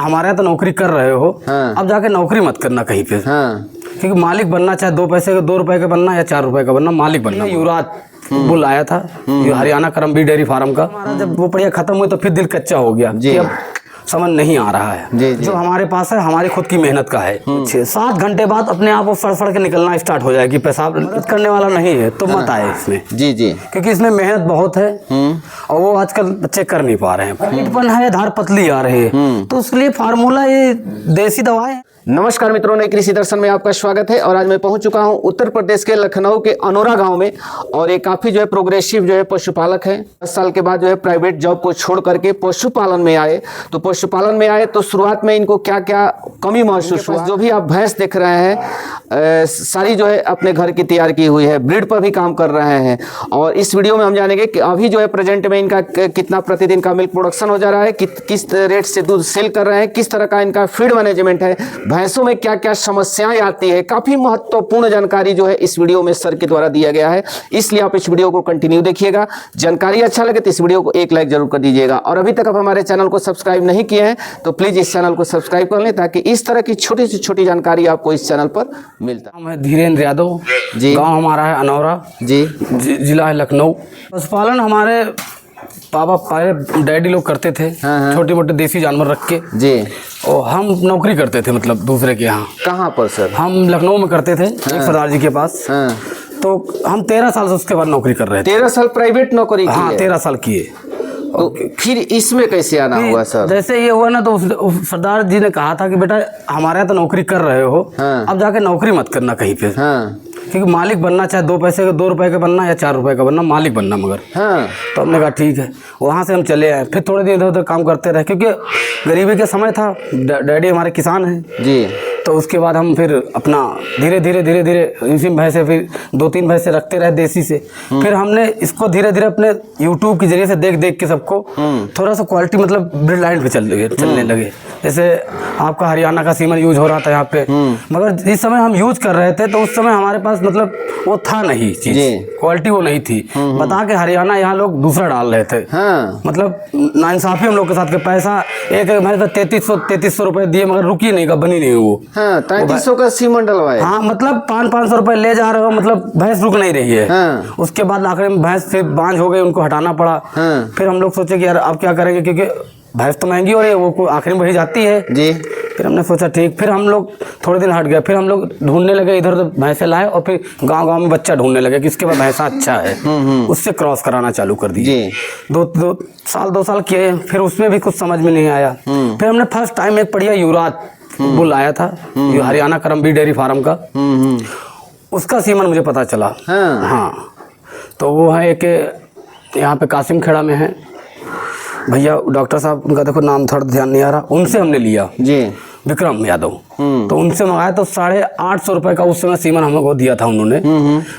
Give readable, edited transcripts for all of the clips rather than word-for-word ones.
हमारे यहाँ तो नौकरी कर रहे हो, हाँ। अब जाके नौकरी मत करना कहीं पे। हाँ। क्योंकि मालिक बनना, चाहे 2 पैसे का 2 रुपए का बनना या 4 रुपए का बनना, मालिक बनना। युवराज बुल आया था, ये हरियाणा करमबी डेयरी फार्म का। हमारा जब वो पढ़िया खत्म हुई तो फिर दिल कच्चा हो गया कि अब समझ नहीं आ रहा है। जी, जी। जो हमारे पास है हमारी खुद की मेहनत का है। 6-7 घंटे बाद अपने आप वो फड़ के निकलना स्टार्ट हो जाएगी। पेशाब मदद करने वाला नहीं है तो मत आए इसमें। जी जी। क्योंकि इसमें मेहनत बहुत है और वो आजकल बच्चे कर नहीं पा रहे हैं। पेटपन है, धार पतली आ रही है, तो उसके लिए फार्मूला ये देसी दवा है। नमस्कार मित्रों, नई कृषि दर्शन में आपका स्वागत है। और आज मैं पहुंच चुका हूं उत्तर प्रदेश के लखनऊ के अनोरा गांव में। और ये काफ़ी जो है प्रोग्रेसिव जो है पशुपालक है। 10 साल के बाद जो है प्राइवेट जॉब को छोड़ करके पशुपालन में आए। तो पशुपालन में आए तो शुरुआत में इनको क्या क्या कमी महसूस हुआ। जो भी आप भैंस देख रहे हैं सारी जो है अपने घर की तैयार की हुई है, ब्रीड पर भी काम कर रहे हैं। और इस वीडियो में हम जानेंगे कि अभी जो है प्रेजेंट में इनका कितना प्रतिदिन का मिल्क प्रोडक्शन हो जा रहा है, किस रेट से दूध सेल कर रहे हैं, किस तरह का इनका फीड मैनेजमेंट है, भैंसों में क्या क्या समस्याएं आती है। काफी महत्वपूर्ण जानकारी जो है इस वीडियो में सर के द्वारा दिया गया है, इसलिए आप इस वीडियो को कंटिन्यू देखिएगा। जानकारी अच्छा लगे तो इस वीडियो को एक लाइक जरूर कर दीजिएगा। और अभी तक आप हमारे चैनल को सब्सक्राइब नहीं किए हैं तो प्लीज इस चैनल को सब्सक्राइब कर लें, ताकि इस तरह की छोटी से छोटी जानकारी आपको इस चैनल पर मिलता है। मैं धीरेन्द्र यादव जी। गाँव हमारा है अनौरा जी। जिला है लखनऊ। पशुपालन हमारे पापा पहले डैडी लोग करते थे, छोटे मोटे देसी जानवर रख के जी। और हम नौकरी करते थे, मतलब दूसरे के यहाँ। कहाँ पर सर? हम लखनऊ में करते थे, एक सरदार जी के पास। तो हम 13 साल से उसके बाद नौकरी कर रहे थे। 13 साल प्राइवेट नौकरी? हाँ, 13 साल किए। तो फिर इसमें कैसे आना हुआ सर? जैसे ये हुआ ना, तो सरदार जी ने कहा था कि बेटा हमारे यहाँ तो नौकरी कर रहे हो, अब जाके नौकरी मत करना कहीं पे। क्योंकि मालिक बनना, चाहे 2 पैसे का 2 रुपए का बनना या 4 रुपए का बनना, मालिक बनना मगर। तो हमने कहा ठीक है। वहाँ से हम चले आए, फिर थोड़े दिन इधर उधर काम करते रहे, क्योंकि गरीबी का समय था। डैडी हमारे किसान हैं जी। तो उसके बाद हम फिर अपना धीरे धीरे इसी भैंसे, फिर 2-3 भैंसे रखते रहे देसी से। फिर हमने इसको धीरे धीरे अपने यूट्यूब के जरिए से देख के सबको थोड़ा सा क्वालिटी, मतलब ब्रीड लाइन पे चलने लगे। जैसे आपका हरियाणा का सीमन यूज हो रहा था यहाँ पे, मगर जिस समय हम यूज कर रहे थे तो उस समय हमारे पास मतलब वो था नहीं चीज, क्वालिटी वो नहीं थी। बता के हरियाणा यहाँ लोग दूसरा डाल रहे थे। मतलब नाइंसाफी हम लोग के साथ के पैसा एक भैंस 3300 रुपए दिए, मगर रुकी नहीं, बनी नहीं वो। 3300 का सीमन डलवाए। हाँ, मतलब 500 रुपए ले जा रहे हो, मतलब भैंस रुक नहीं रही है। उसके बाद आखिर में भैंस फिर बांझ हो गई, उनको हटाना पड़ा। फिर हम लोग सोचे कि यार अब क्या करेंगे, क्योंकि भैंस तो महंगी हो रही है, वो आखिर में वही जाती है जी। फिर हमने सोचा ठीक, फिर हम लोग थोड़े दिन हट गए। फिर हम लोग ढूंढने लगे, इधर उधर भैंसे लाए और फिर गांव में बच्चा ढूंढने लगे कि इसके बाद भैंसा अच्छा है, उससे क्रॉस कराना चालू कर दिए। 2 साल किए, फिर उसमें भी कुछ समझ में नहीं आया। फिर हमने फर्स्ट टाइम एक बढ़िया युवराज बुल आया था, हरियाणा करमबी डेयरी फार्म का, उसका सीमन मुझे पता चला। हाँ, तो वो है एक यहाँ पे कासिम खेड़ा में है भैया, डॉक्टर साहब, उनका देखो नाम थोड़ा ध्यान नहीं आ रहा, उनसे हमने लिया जी, विक्रम यादव। तो उनसे मंगाया तो 850 रुपए का उस समय सीमन हमको दिया था उन्होंने।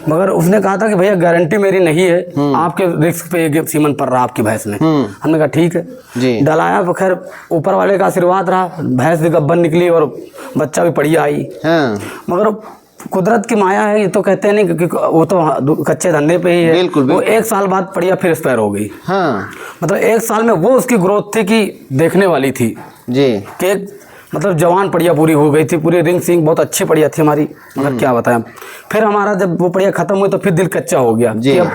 मगर उसने कहा था कि भैया गारंटी मेरी नहीं है, आपके रिस्क पे ये सीमन पड़ रहा आपकी भैंस में। हमने कहा ठीक है जी। डलाया, तो खैर ऊपर वाले का आशीर्वाद रहा, भैंस भी गब्बर निकली और बच्चा भी बढ़िया आई। मगर कुदरत की माया है, ये तो कहते हैं नहीं, क्योंकि वो तो कच्चे धंधे पे ही है। बिल्कुल। वो 1 साल बाद बढ़िया फिर एक्सपायर हो गई। मतलब 1 साल में वो उसकी ग्रोथ थी कि देखने वाली थी जी, कि एक मतलब जवान पड़िया पूरी हो गई थी, पूरी रिंग सिंग बहुत अच्छी पड़िया थी हमारी। मगर क्या बताएं, फिर हमारा जब वो पड़िया खत्म हुई तो फिर दिल कच्चा हो गया जी, अब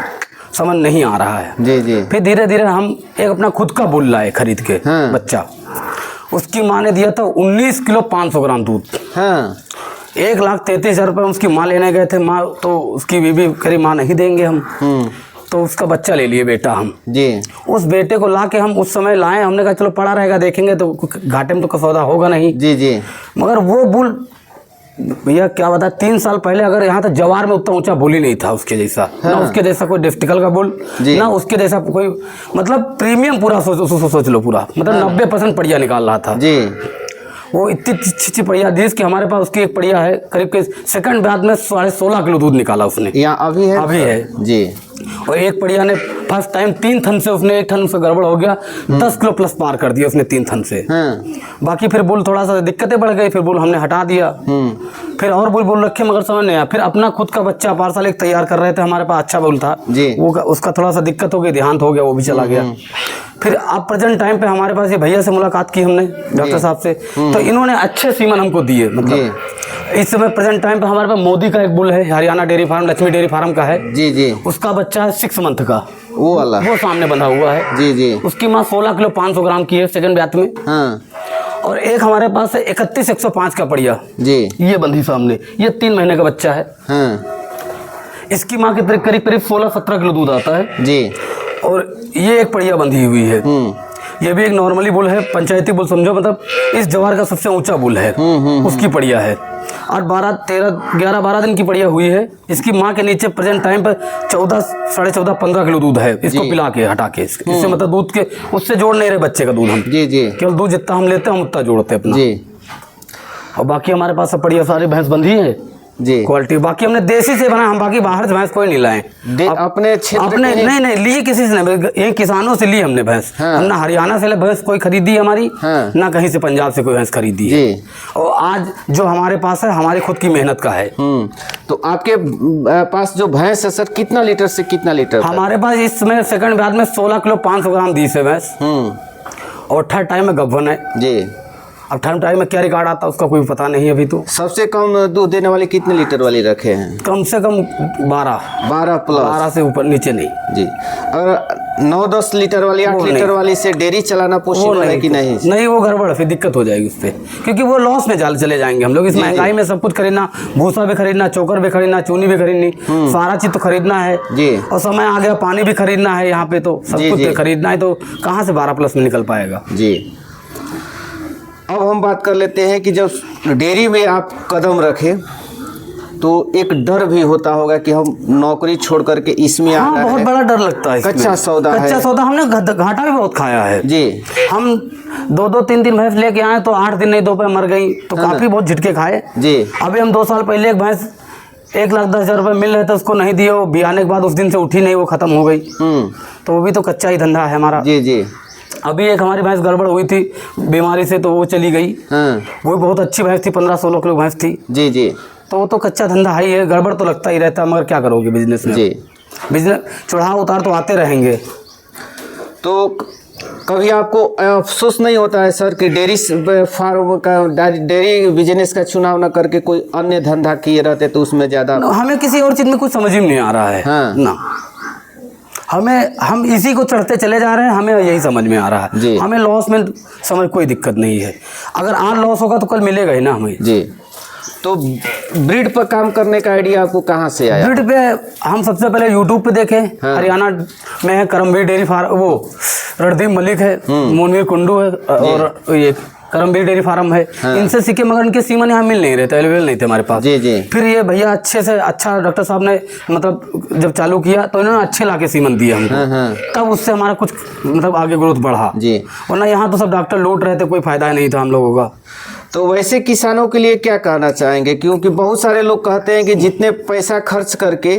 समझ नहीं आ रहा है जी जी। फिर धीरे धीरे हम एक अपना खुद का बुल लाए खरीद के, बच्चा। उसकी माँ ने दिया था 19 किलो 500 ग्राम दूध। 1,33,000 रुपये उसकी माँ लेने गए थे। माँ तो उसकी बीबी करीब माँ नहीं देंगे हम, तो उसका बच्चा ले लिए बेटा हम जी। उस बेटे को ला के हम उस समय लाए, हमने कहा चलो पड़ा रहेगा, देखेंगे तो घाटे में तो सौदा होगा नहीं जी जी। मगर वो बुल भैया क्या बता, 3 साल पहले अगर यहाँ तो जवार में उतना ऊंचा बुल ही नहीं था उसके जैसा। ना उसके जैसा कोई डिस्टिकल का बुल, ना उसके जैसा कोई, मतलब प्रीमियम पूरा सोच लो पूरा, मतलब 90% बढ़िया निकाल रहा था जी। वो इतनी अच्छी बढ़िया देश कि हमारे पास उसकी एक बढ़िया है, करीब के सेकंड बाद में 16.5 किलो दूध निकाला उसने। यहाँ अभी है जी। और एक बढ़िया ने फर्स्ट टाइम 3 थन से उसने, 1 थन से गड़बड़ हो गया, 10 किलो प्लस पार कर दिया उसने 3 थन से। बाकी फिर बुल थोड़ा सा दिक्कतें बढ़ गई, फिर बुल हमने हटा दिया। फिर और बुल रखे मगर समझ नहीं आया। फिर अपना खुद का बच्चा पार्सल एक तैयार कर रहे थे, हमारे पास अच्छा बुल था वो, उसका थोड़ा सा दिक्कत हो गई, देहांत हो गया, वो भी चला गया। फिर अब प्रेजेंट टाइम पे हमारे पास ये भैया से मुलाकात की हमने, डॉक्टर साहब से, तो इन्होंने अच्छे सीमन हमको दिए। मतलब इस समय प्रेजेंट टाइम पे हमारे पास मोदी का एक बुल है, Haryana dairy farm, Lakshmi dairy farm का है जी। उसका बच्चा है 6 मंथ का, वो वाला, वो सामने बंधा हुआ है जी। उसकी माँ 16 किलो 500 ग्राम की है सेकंड ब्यात में। और एक हमारे पास है 31,105 का पड़िया जी, ये बंधी सामने, ये 3 महीने का बच्चा है। इसकी माँ के करीब करीब 16-17 किलो दूध आता है जी। और ये एक पड़िया बंधी हुई है, ये भी एक नॉर्मली बुल है, पंचायती बुल समझो, मतलब इस जवार का सबसे ऊंचा बुल है, उसकी पड़िया है। और 11-12 दिन की पड़िया हुई है। इसकी माँ के नीचे प्रेजेंट टाइम पर 14, 14.5, 15 किलो दूध है। इसको पिला के हटा के इससे मतलब दूध के उससे जोड़ नहीं रहे बच्चे का दूध हम जी। केवल दूध जितना हम लेते हैं हम उतना जोड़ते हैं अपना जी। और बाकी हमारे पास सब पड़िया सारी भैंस बंधी है जी, क्वालिटी। बाकी हमने देसी से बनाया, हम बाकी बाहर से भैंस कोई नहीं लाए, अपने नहीं लिए किसी से नहीं, ये किसानों से ली हमने भैंस। हम ना हरियाणा से भैंस कोई खरीदी हमारी, ना कहीं से पंजाब से कोई भैंस खरीदी है। और आज जो हमारे पास है हमारी खुद की मेहनत का है। तो आपके पास जो भैंस है सर, कितना लीटर से कितना लीटर? हमारे पास इस समय सेकंड ब्यात में 16 किलो 500 ग्राम दी है भैंस, और थर्ड टाइम में गब्बन है जी। अब थर्ड टाइम में क्या रिकॉर्ड आता है उसका कोई पता नहीं अभी। तो सबसे कम दूध देने वाले कितने लीटर वाली रखे हैं? कम से कम 12 प्लस, 12 से ऊपर नीचे नहीं जी। अगर 9-10 लीटर वाली 8 लीटर वाली से डेयरी चलाना पॉसिबल है कि नहीं? नहीं, वो गड़बड़, फिर दिक्कत हो जाएगी उससे, क्योंकि वो लॉस में चले जाएंगे हम लोग। इस महंगाई में सब कुछ खरीदना, भूसा भी खरीदना, चोकर भी खरीदना, चूनी भी खरीदनी, सारा चीज तो खरीदना है जी। और समय आ गया, पानी भी खरीदना है यहाँ पे, तो सब कुछ खरीदना है, तो कहाँ से 12 प्लस में निकल पाएगा जी। अब हम बात कर लेते हैं कि जब डेयरी में आप कदम रखें तो एक डर भी होता होगा कि हम नौकरी छोड़ करके इसमें आ रहे हैं। बहुत बड़ा डर लगता है। कच्चा सौदा हमने घाटा भी बहुत खाया है जी। हम 2-3 भैंस लेके आए तो 8 दिन नहीं 2 पे मर गई, तो काफी बहुत झटके खाए जी। अभी हम 2 साल पहले एक भैंस 1,10,000 रुपये मिल रहे थे, उसको नहीं दिए, वो बियाने के बाद उस दिन से उठी नहीं, वो खत्म हो गई। तो वो भी तो कच्चा ही धंधा है हमारा जी। अभी एक हमारी भैंस गड़बड़ हुई थी बीमारी से, तो वो चली गई। वो बहुत अच्छी भैंस थी, 15-16 किलो भैंस थी जी। तो वो तो कच्चा धंधा ही है, गड़बड़ तो लगता ही रहता है, मगर क्या करोगे बिजनेस में जी। बिजनेस चढ़ाव उतार तो आते रहेंगे। तो कभी आपको अफसोस नहीं होता है सर कि डेयरी फार्म का, डेयरी बिजनेस का चुनाव न करके कोई अन्य धंधा किए रहते तो उसमें ज्यादा? हमें किसी और चीज में कुछ समझ ही नहीं आ रहा है ना, हम इसी को चढ़ते चले जा रहे हैं, हमें यही समझ में आ रहा है। हमें लॉस में समझ कोई दिक्कत नहीं है, अगर आज लॉस होगा तो कल मिलेगा ही ना हमें जी। तो ब्रीड पर काम करने का आइडिया आपको कहाँ से आया? ब्रीड पे हम सबसे पहले यूट्यूब पे देखे। हरियाणा में है करमवीर डेयरी फार्म, वो रणदीप मलिक है, मोनवीर कुंडू है, और ये करमवीर डेयरी फार्म है। इनसे सीखे, मगर इनके सीमन यहाँ मिल नहीं रहे थे, अवेलेबल नहीं थे हमारे पास जी। फिर ये भैया अच्छे से अच्छा डॉक्टर साहब ने मतलब जब चालू किया तो इन्होंने अच्छे लाके सीमन दिए हमको, तब उससे हमारा कुछ मतलब आगे ग्रोथ बढ़ा जी। वरना यहाँ तो सब डॉक्टर लूट रहे थे, कोई फायदा नहीं था हम लोगों का। तो वैसे किसानों के लिए क्या कहना चाहेंगे? क्योंकि बहुत सारे लोग कहते हैं कि जितने पैसा खर्च करके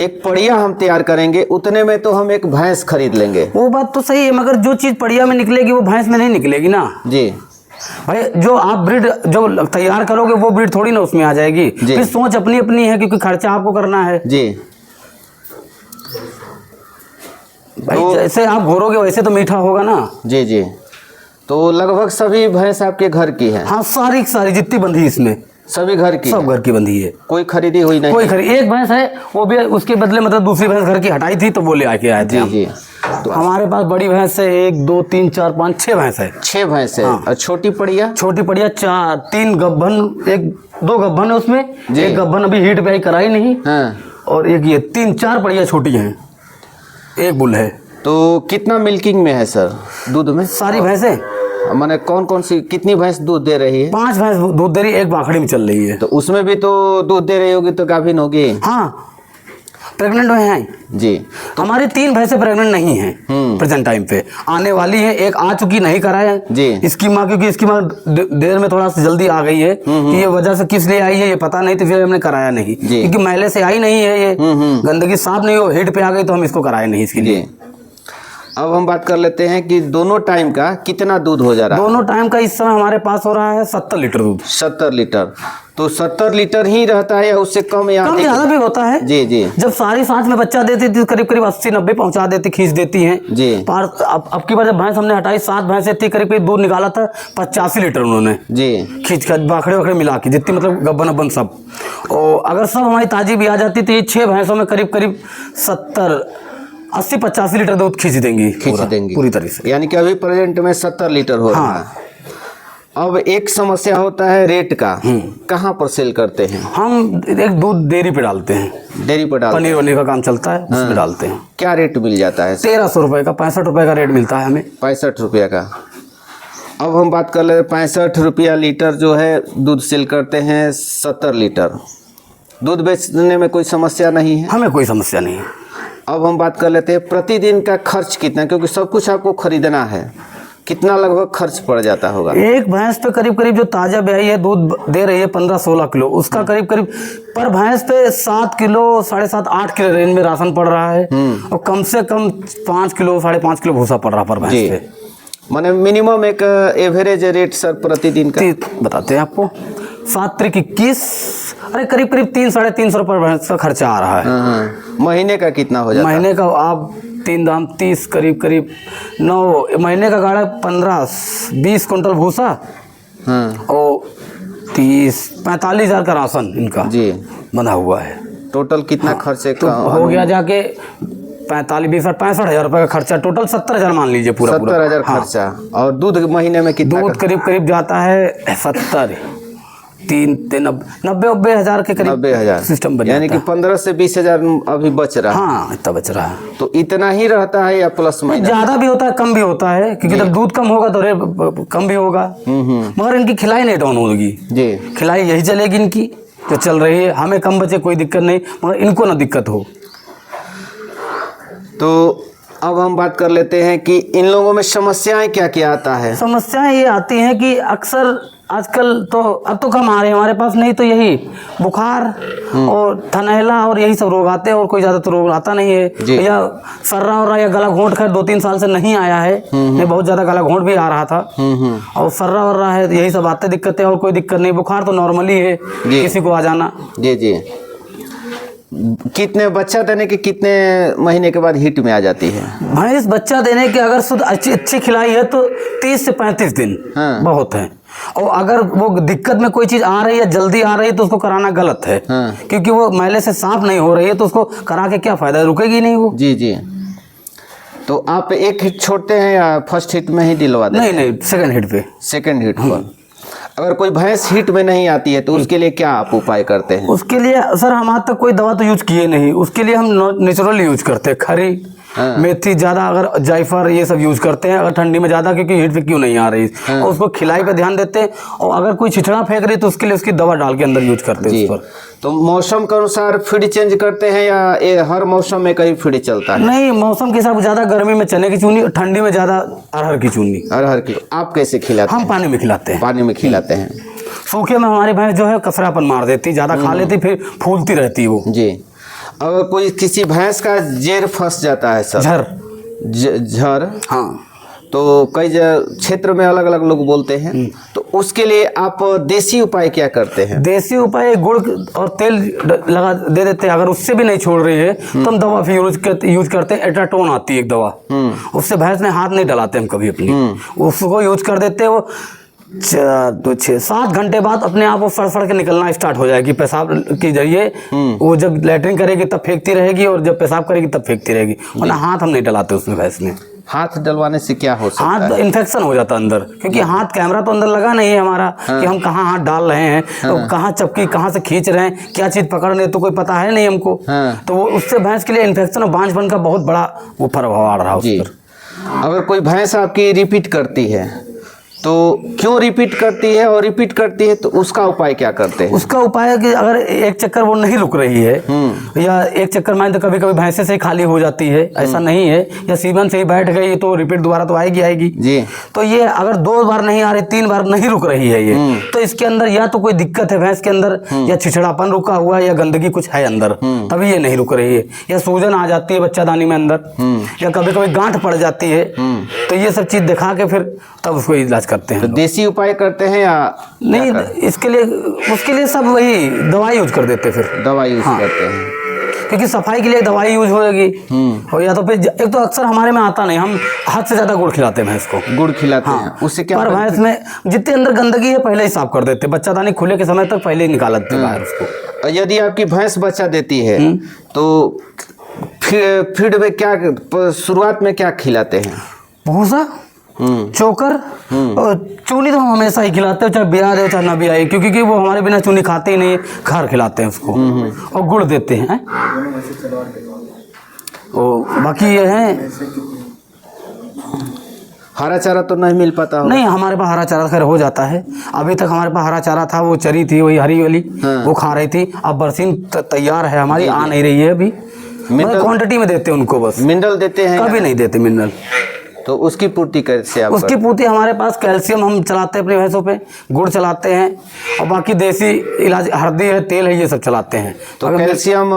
एक पड़िया हम तैयार करेंगे उतने में तो हम एक भैंस खरीद लेंगे। वो बात तो सही है, मगर जो चीज़ पड़िया में निकलेगी वो भैंस में नहीं निकलेगी ना जी। भाई जो आप ब्रीड जो तैयार करोगे वो ब्रीड थोड़ी ना उसमें आ जाएगी। फिर सोच अपनी अपनी है, क्योंकि खर्चा आपको करना है जी। भाई तो जैसे आप घोरोगे वैसे तो मीठा होगा ना जी। तो लगभग सभी भैंस आपके घर की है? हाँ, सारी जितनी बंधी इसमें सभी घर की, सब घर की बंधी है, कोई खरीदी हुई नहीं? कोई एक भैंस है, वो भी उसके बदले मतलब दूसरी भैंस घर की हटाई थी तो वो ले आके आए थे जी। तो हमारे पास बड़ी भैंस है 1, 2, 3, 4, 5, 6 भैंस है। 6 भैंस है। और छोटी पड़िया? छोटी पड़िया 3 गब्बन, 2 गब्बन है उसमें, एक गब्बन अभी हीट पे कराई नहीं, और एक ये 3-4 पड़िया छोटी हैं, एक बुल है। तो कितना मिल्किंग में है सर दूध में? सारी भैंसें माने कौन सी कितनी भैंस दूध दे रही है? 5 भैंस दूध दे रही है, एक बाखड़ी में चल रही है। तो उसमें भी तो दूध दे रही होगी तो गाभिन होगी? हाँ, प्रेग्नेंट हुए हैं जी। हमारी 3 भैंसें प्रेग्नेंट नहीं हैं प्रेजेंट टाइम पे, आने वाली है, एक आ चुकी नहीं कराया जी। इसकी माँ, क्योंकि इसकी माँ देर में थोड़ा सा जल्दी आ गई है कि ये वजह से किस लिए आई है ये पता नहीं, तो फिर हमने कराया नहीं, क्योंकि मैले से आई नहीं है, ये गंदगी साफ नहीं हो, हिट पे आ गई तो हम इसको कराए नहीं इसके लिए। अब हम बात कर लेते हैं कि दोनों टाइम का कितना दूध हो जा रहा है? दोनों टाइम का इस समय हमारे पास हो रहा है 70 लीटर दूध। 70 लीटर, तो 70 लीटर ही रहता है या उससे कम या कम ज्यादा भी होता है जी जी। जब सारी सांस में बच्चा देती थी करीब करीब 80-90 पहुंचा देती, खींच देती हैं जी। पर अब की बार जब भैंस हमने हटाई 7 भैंसें थी, करीब करीब दूध निकाला था 85 लीटर उन्होंने जी खींच कर, बाखड़े वखड़े मिला के जितनी मतलब गब्बन अब्बन सब। और अगर सब हमारी ताजी भी आ जाती तो ये 6 भैंसों में करीब करीब 70-80-85 लीटर दूध खींच देंगी पूरी तरह से। यानी कि अभी प्रेजेंट में 70 लीटर हो रहा है। अब एक समस्या होता है रेट का, कहाँ पर सेल करते हैं? हम एक दूध डेयरी पे डालते हैं, डेयरी पर डालते हैं, पनीर वनीर का काम चलता है उसमें डालते हैं। क्या रेट मिल जाता है? 1300 रुपये का, 65 रुपये का रेट मिलता है हमें। 65 रुपया का। अब हम बात कर ले 65 रुपया लीटर जो है दूध सेल करते हैं 70 लीटर। दूध बेचने में कोई समस्या नहीं है? हमें कोई समस्या नहीं है। अब हम बात कर लेते हैं प्रतिदिन का खर्च कितना, क्योंकि सब कुछ आपको खरीदना है, कितना लगभग खर्च पड़ जाता होगा? एक भैंस पे करीब करीब जो ताजा ब्याई है दूध दे रही है 15-16 किलो, उसका करीब करीब पर भैंस पे 7 किलो 7.5-8 किलो रेंज में राशन पड़ रहा है, और कम से कम 5 किलो 5.5 किलो भूसा पड़ रहा पर भैंस पे। माने मिनिमम एक एवरेज रेट सर प्रतिदिन का बताते हैं आपको। 7-3-21, अरे करीब करीब 300-350 रुपये भैंस का खर्चा आ रहा है। महीने का कितना हो जाता है? महीने का आप 3 दाम 30 करीब करीब 9 महीने का गाड़ा 15-20 कुंटल भूसा और 30-45 हज़ार का राशन इनका जी बंधा हुआ है। टोटल कितना खर्चे तो हो गया जाके 65 हज़ार रुपये का खर्चा, टोटल 70,000 मान लीजिए पूरा 70,000 खर्चा। और दूध महीने में कितना? दूध करीब करीब जाता है 90 हज़ार के करीब 90,000 सिस्टम बन, यानी कि 15 से 20 हज़ार अभी बच रहा है। हाँ इतना बच रहा है। तो इतना ही रहता है या प्लस माइनस? ज्यादा भी होता है कम भी होता है, क्योंकि जब दूध कम होगा तो रेट कम भी होगा। मगर इनकी खिलाई नहीं डाउन होगी जी, खिलाई यही चलेगी इनकी जो चल रही है। हमें कम बचे कोई दिक्कत नहीं, मगर इनको ना दिक्कत हो। तो अब हम बात कर लेते हैं कि इन लोगों में समस्याएं क्या क्या आता है? समस्याएं ये आती हैं कि अक्सर आजकल तो अब तो कम आ रहे हैं हमारे पास, नहीं तो यही बुखार और थनैला और यही सब रोग आते हैं, और कोई ज़्यादा तो रोग आता नहीं है। या सर्रा और या गला घोंट खैर 2-3 साल से नहीं आया है, नहीं बहुत ज़्यादा गला घोंट भी आ रहा था, और सर्रा और रहा है, यही सब आते दिक्कतें, और कोई दिक्कत नहीं। बुखार तो नॉर्मली है किसी को आ जाना। जी जी। कितने बच्चा देने के कितने महीने के बाद हिट में आ जाती है भैंस? बच्चा देने के अगर शुद्ध अच्छी खिलाई है तो 30 से 35 दिन बहुत है, और अगर वो दिक्कत में कोई चीज आ रही है, जल्दी आ रही है, तो उसको कराना गलत है। क्योंकि वो मैले से साफ नहीं हो रही है, तो उसको करा के क्या फायदा, रुकेगी नहीं वो। जी जी। तो आप एक हिट छोड़ते हैं या फर्स्ट हिट में ही दिलवा देते हैं? नहीं, सेकंड हिट पे। सेकंड हिट पर अगर कोई भैंस हिट में नहीं आती है तो उसके लिए क्या आप उपाय करते हैं? उसके लिए सर हम आज तक कोई दवा तो यूज किए नहीं, उसके लिए हम नेचुरल यूज करते हैं। खरी मेथी ज़्यादा, अगर जायफल ये सब यूज करते हैं अगर ठंडी में ज़्यादा, क्योंकि हिट पे क्यों नहीं आ रही, और उसको खिलाई पे ध्यान देते हैं। और अगर कोई छिछड़ा फेंक रही तो उसके लिए उसकी दवा डाल के अंदर यूज करते हैं उस पर। तो मौसम के अनुसार फीड चेंज करते हैं या हर मौसम में कहीं फीड चलता है? नहीं, मौसम के हिसाब ज़्यादा गर्मी में चने की चूनी, ठंडी में ज़्यादा अरहर की चूनी। अरहर की आप कैसे खिलाते हैं? हम पानी में खिलाते हैं। पानी में खिलाते हैं। सूखे में हमारी भैंस जो है कसरापन मार देती, ज़्यादा खा लेती, फिर फूलती रहती वो। जी। अगर कोई किसी भैंस का जेर फंस जाता है सर, झर, हाँ, तो कई क्षेत्र में अलग अलग लोग बोलते हैं, तो उसके लिए आप देसी उपाय क्या करते हैं? देसी उपाय गुड़ और तेल लगा दे देते हैं। अगर उससे भी नहीं छोड़ रही है तो हम दवा फिर यूज करते हैं। एट्राटोन आती है एक दवा, उससे भैंस में हाथ नहीं डलाते हम कभी अपनी, उसको यूज कर देते हैं। वो 6-7 घंटे बाद अपने आप वो फड़ के निकलना स्टार्ट हो जाएगी पेशाब के जरिए। वो जब लैट्रिन करेगी तब फेंकती रहेगी, और जब पेशाब करेगी तब फेंकती रहेगी, वरना हाथ हम नहीं डलाते उसमें भैंस में। हाथ डलवाने से क्या हो सकता है? हाथ इन्फेक्शन हो जाता है अंदर, क्योंकि हाथ कैमरा तो अंदर लगा नहीं है हमारा कि हम कहाँ हाथ डाल रहे हैं, तो कहाँ चपकी कहाँ से खींच रहे हैं, क्या चीज पकड़ रहे हैं, तो कोई पता है नहीं हमको। तो वो उससे भैंस के लिए इन्फेक्शन और बांझपन का बहुत बड़ा वो प्रभाव आ रहा है उस पर। अगर कोई भैंस आपकी रिपीट करती है तो क्यों रिपीट करती है, और रिपीट करती है तो उसका उपाय क्या करते हैं? उसका उपाय है कि अगर एक चक्कर वो नहीं रुक रही है या एक चक्कर में तो कभी कभी भैंसे से ही खाली हो जाती है, ऐसा नहीं है, या सीमन से ही बैठ गई तो रिपीट दोबारा तो आएगी जी। तो ये अगर 2 बार नहीं आ रही, 3 बार नहीं रुक रही है ये, तो इसके अंदर या तो कोई दिक्कत है भैंस के अंदर, या छिछड़ापन रुका हुआ है, या गंदगी कुछ है अंदर, तभी ये नहीं रुक रही है, या सूजन आ जाती है बच्चादानी में अंदर, या कभी कभी गांठ पड़ जाती है। तो ये सब चीज दिखा के फिर तब उसको इलाज करते हैं। तो देसी उपाय करते हैं या नहीं, इसके लिए उसके लिए सब वही दवाई यूज कर देते, फिर दवाई यूज करते हैं, क्योंकि सफाई के लिए दवाई यूज होगी। और या तो फिर एक तो अक्सर हमारे में आता नहीं, हम हद से ज्यादा गुड़ खिलाते हैं भैंस को। गुड़ खिलाते हैं, उससे क्या? पर भैंस में जितने अंदर गंदगी है पहले ही साफ कर देते, बच्चादानी खुले के समय तक पहले ही निकाल देते बाहर उसको। यदि आपकी भैंस बच्चा देती है तो फीड में क्या, शुरुआत में क्या खिलाते हैं? भूसा, चोकर और चूनी तो हम हमेशा ही खिलाते हैं, चाहे ब्याह दे चाहे ना भी आए, क्योंकि वो हमारे बिना चूनी खाते ही नहीं, खार खिलाते हैं उसको और गुड़ देते हैं। और बाकी ये है, हरा चारा तो नहीं मिल पाता? नहीं, हमारे पास हरा चारा खैर हो जाता है। अभी तक हमारे पास हरा चारा था, वो चरी थी वही हरी वाली, वो खा रही थी। अब बरसीन तैयार है हमारी, आ नहीं रही है अभी। क्वांटिटी में देते हैं उनको, बस मिनरल देते हैं? कभी नहीं देते मिनरल। तो उसकी पूर्ति कैसे आप? उसकी पूर्ति हमारे पास कैल्शियम हम चलाते हैं अपनी भैंसों पे, गुड़ चलाते हैं, और बाकी देसी इलाज हल्दी है, तेल है, ये सब चलाते हैं। तो कैल्शियम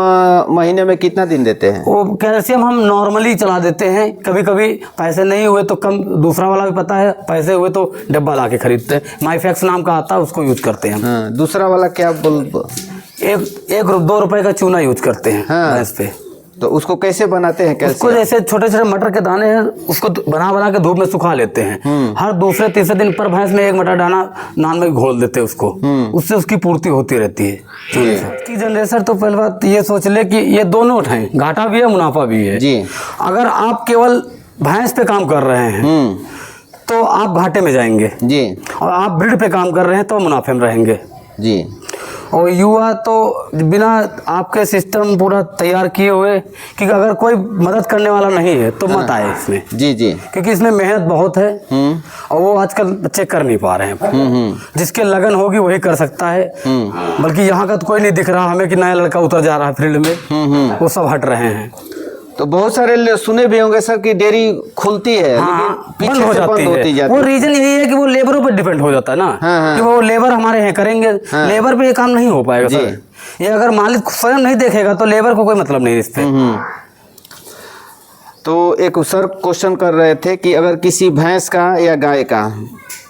महीने में कितना दिन देते हैं? वो कैल्शियम हम नॉर्मली चला देते हैं, कभी कभी पैसे नहीं हुए तो कम, दूसरा वाला भी पता है, पैसे हुए तो डब्बा ला के खरीदते हैं। माइफैक्स नाम का आता है, उसको यूज करते हैं हम। दूसरा वाला क्या एक 2 रुपए का चूना यूज करते हैं भैंस पे। तो उसको कैसे बनाते हैं? उसको जैसे छोटे छोटे मटर के दाने हैं, उसको बना के धूप में सुखा लेते हैं। हर दूसरे तीसरे दिन पर भैंस में 1 मटर दाना नान में घोल देते हैं उसको, उससे उसकी पूर्ति होती रहती है चूने से। की जनरेशन तो पहले बात ये सोच ले कि ये दोनों उठाएं, घाटा भी है मुनाफा भी है जी। अगर आप केवल भैंस पे काम कर रहे हैं तो आप घाटे में जाएंगे जी, और आप ब्रीड पे काम कर रहे हैं तो मुनाफे में रहेंगे जी। और युवा तो बिना आपके सिस्टम पूरा तैयार किए हुए, क्योंकि अगर कोई मदद करने वाला नहीं है तो मत आए इसमें जी जी, क्योंकि इसमें मेहनत बहुत है और वो आजकल बच्चे कर नहीं पा रहे हैं। जिसके लगन होगी वही कर सकता है, बल्कि यहाँ का तो कोई नहीं दिख रहा हमें कि नया लड़का उतर जा रहा है फील्ड में, वो सब हट रहे हैं। तो बहुत सारे सुने भी होंगे सर कि डेयरी खुलती है बंद हो जाती है। वो रीजन यही है कि वो लेबरों पर डिपेंड हो जाता है ना, कि वो लेबर हमारे यहाँ करेंगे, लेबर पे ये काम नहीं हो पाएगा सर। ये अगर मालिक स्वयं नहीं देखेगा तो लेबर को कोई मतलब नहीं इस पे। तो एक सर क्वेश्चन कर रहे थे कि अगर किसी भैंस का या गाय का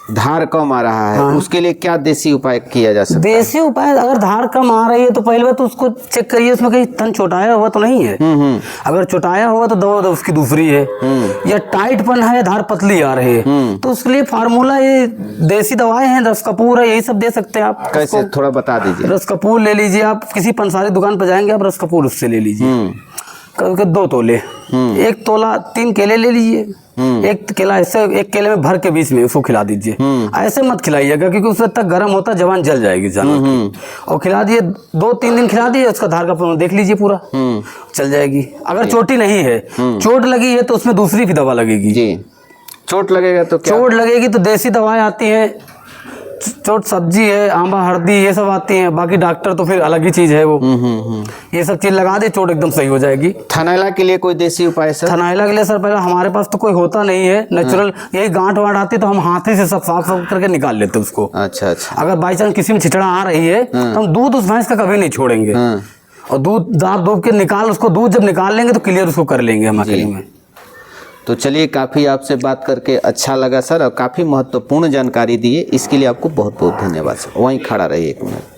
धार कम आ रहा है, उसके लिए क्या देसी उपाय किया जा सकता है? देसी उपाय, अगर धार कम आ रही है तो पहले तो उसको चेक करिए उसमें कहीं तन चोटाया हुआ तो नहीं है। अगर चोटाया हुआ तो दवा उसकी दूसरी है, या टाइटपन है, धार पतली आ रही है, तो उसके लिए फार्मूला ये देसी दवाएं हैं, रस कपूर है, यही सब दे सकते हैं आप। कैसे थोड़ा बता दीजिए। रस कपूर ले लीजिए आप, किसी पंसारी दुकान पर जाएंगे आप, रस कपूर उससे ले लीजिए, 2 तोले, 1 तोला 3 केले ले लीजिए, 1 केला ऐसे 1 केले में भर के बीच में उसको खिला दीजिए। ऐसे मत खिलाइएगा क्योंकि उससे तक गर्म होता जवान जल जाएगी जानवर की। और खिला दिए 2-3 दिन खिला दिए, उसका धार का देख लीजिए पूरा चल जाएगी। अगर चोटी नहीं है, चोट लगी है तो उसमें दूसरी भी दवा लगेगी जी। चोट लगेगा तो क्या? चोट लगेगी तो देसी दवाएं आती है, चोट सब्जी है, आंबा हल्दी ये सब आती हैं, बाकी डॉक्टर तो फिर अलग ही चीज है वो। ये सब चीज लगा दे, चोट एकदम सही हो जाएगी। थनैला के लिए कोई देसी उपाय सर? थनैला के लिए सर पहले हमारे पास तो कोई होता नहीं है नेचुरल, यही गांठ वाट आती तो हम हाथी से सब साफ करके निकाल लेते उसको। अच्छा अच्छा। अगर बाई चांस किसी में छिछड़ा आ रही है तो हम दूध उस भैंस का कभी नहीं छोड़ेंगे, और दूध दाब के निकाल, उसको दूध जब निकाल लेंगे तो क्लियर उसको कर लेंगे हम अकेले में। तो चलिए, काफ़ी आपसे बात करके अच्छा लगा सर, और काफ़ी महत्वपूर्ण जानकारी दी है, इसके लिए आपको बहुत बहुत धन्यवाद सर। वहीं खड़ा रहिए 1 मिनट।